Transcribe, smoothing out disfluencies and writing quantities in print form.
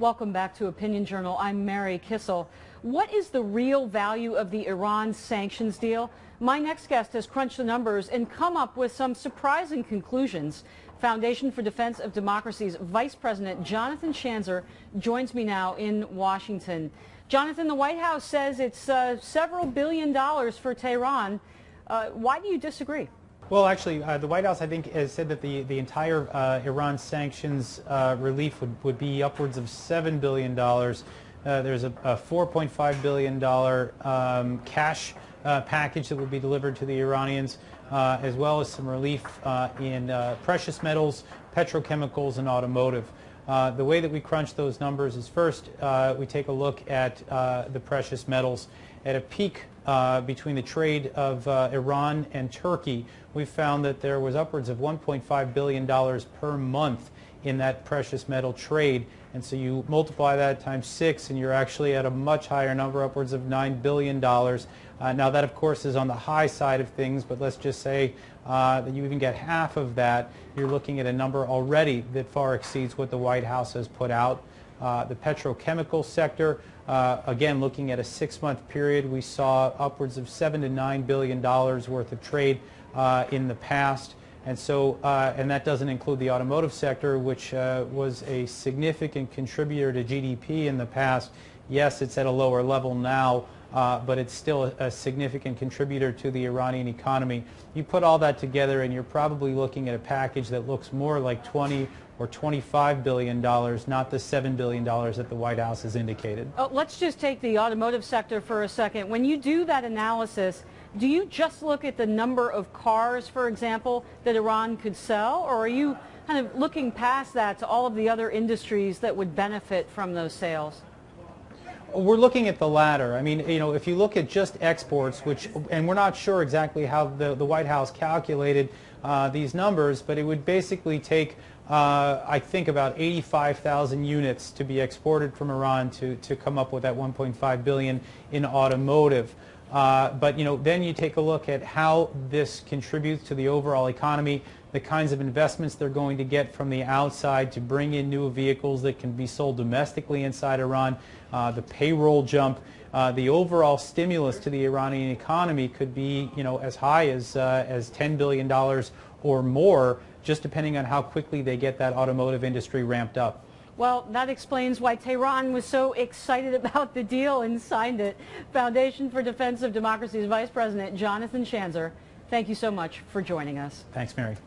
Welcome back to Opinion Journal. I'm Mary Kissel. What is the real value of the Iran sanctions deal? My next guest has crunched the numbers and come up with some surprising conclusions. Foundation for Defense of Democracy's Vice President Jonathan Schanzer joins me now in Washington. Jonathan, the White House says it's several $billion for Tehran. Why do you disagree? Well, actually, the White House, I think, has said that the entire Iran sanctions relief would be upwards of $7 billion. There's a $4.5 billion cash package that would be delivered to the Iranians, as well as some relief in precious metals, petrochemicals, and automotive. The way that we crunch those numbers is first we take a look at the precious metals. At a peak between the trade of Iran and Turkey, we found that there was upwards of $1.5 billion per month in that precious metal trade. And so you multiply that times 6 and you're actually at a much higher number, upwards of $9 billion. Now that, of course, is on the high side of things, but let's just say that you even get half of that. You're looking at a number already that far exceeds what the White House has put out. The petrochemical sector, again, looking at a 6-month period, we saw upwards of $7 to $9 billion worth of trade in the past. And so, and that doesn't include the automotive sector, which was a significant contributor to GDP in the past. Yes, it's at a lower level now, but it's still a significant contributor to the Iranian economy. You put all that together and you're probably looking at a package that looks more like 20 or $25 billion, not the $7 billion that the White House has indicated. Let's just take the automotive sector for a second. When you do that analysis, do you just look at the number of cars, for example, that Iran could sell, or are you kind of looking past that to all of the other industries that would benefit from those sales? We're looking at the latter. I mean, you know, if you look at just exports, and we're not sure exactly how the White House calculated these numbers, but it would basically take, I think, about 85,000 units to be exported from Iran to come up with that 1.5 billion in automotive. But, you know, then you take a look at how this contributes to the overall economy, the kinds of investments they're going to get from the outside to bring in new vehicles that can be sold domestically inside Iran, the payroll jump, the overall stimulus to the Iranian economy could be, you know, as high as $10 billion or more, just depending on how quickly they get that automotive industry ramped up. Well, that explains why Tehran was so excited about the deal and signed it. Foundation for Defense of Democracy's Vice President Jonathan Schanzer, thank you so much for joining us. Thanks, Mary.